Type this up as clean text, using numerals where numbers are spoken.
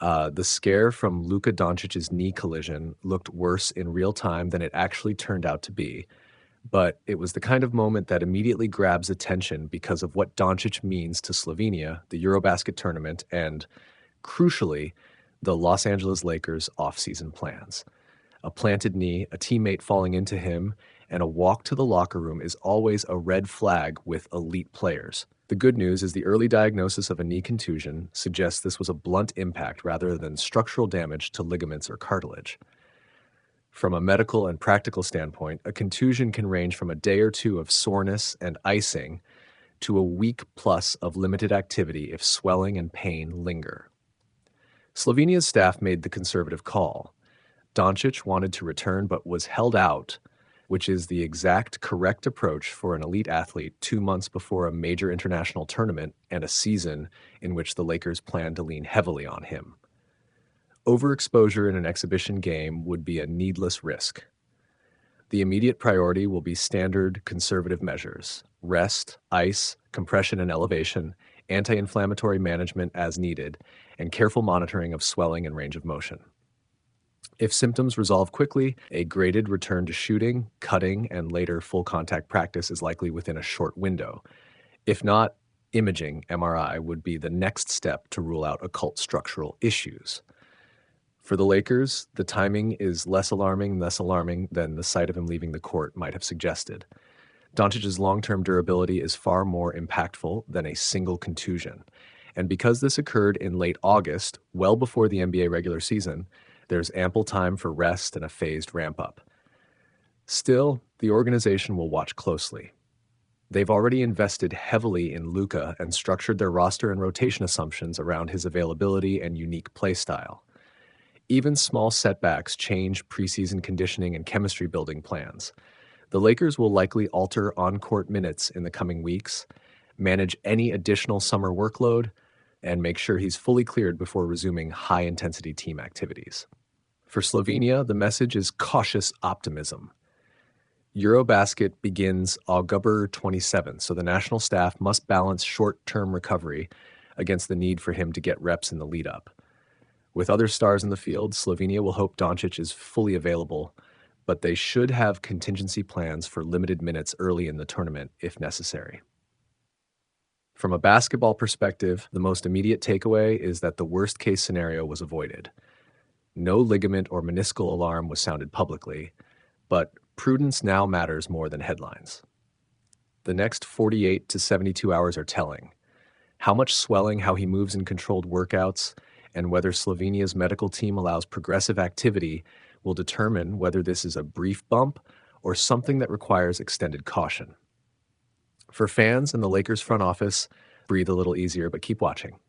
The scare from Luka Doncic's knee collision looked worse in real time than it actually turned out to be, but it was the kind of moment that immediately grabs attention because of what Doncic means to Slovenia, the Eurobasket tournament, and, crucially, the Los Angeles Lakers' offseason plans. A planted knee, a teammate falling into him, and a walk to the locker room is always a red flag with elite players. The good news is the early diagnosis of a knee contusion suggests this was a blunt impact rather than structural damage to ligaments or cartilage. From a medical and practical standpoint, a contusion can range from a day or two of soreness and icing to a week plus of limited activity if swelling and pain linger. Slovenia's staff made the conservative call. Doncic wanted to return but was held out, which is the exact correct approach for an elite athlete 2 months before a major international tournament and a season in which the Lakers plan to lean heavily on him. Overexposure in an exhibition game would be a needless risk. The immediate priority will be standard conservative measures: rest, ice, compression and elevation, anti-inflammatory management as needed, and careful monitoring of swelling and range of motion. If symptoms resolve quickly, a graded return to shooting, cutting, and later full contact practice is likely within a short window. If not, imaging, MRI, would be the next step to rule out occult structural issues. For the Lakers, the timing is less alarming than the sight of him leaving the court might have suggested. Doncic's long-term durability is far more impactful than a single contusion. And because this occurred in late August, well before the NBA regular season, there's ample time for rest and a phased ramp-up. Still, the organization will watch closely. They've already invested heavily in Luka and structured their roster and rotation assumptions around his availability and unique play style. Even small setbacks change preseason conditioning and chemistry building plans. The Lakers will likely alter on-court minutes in the coming weeks, manage any additional summer workload, and make sure he's fully cleared before resuming high-intensity team activities. For Slovenia, the message is cautious optimism. Eurobasket begins October 27th, so the national staff must balance short-term recovery against the need for him to get reps in the lead-up. With other stars in the field, Slovenia will hope Doncic is fully available, but they should have contingency plans for limited minutes early in the tournament if necessary. From a basketball perspective, the most immediate takeaway is that the worst-case scenario was avoided. No ligament or meniscal alarm was sounded publicly, but prudence now matters more than headlines. The next 48 to 72 hours are telling. How much swelling, how he moves in controlled workouts, and whether Slovenia's medical team allows progressive activity will determine whether this is a brief bump or something that requires extended caution. For fans and the Lakers front office, breathe a little easier, but keep watching.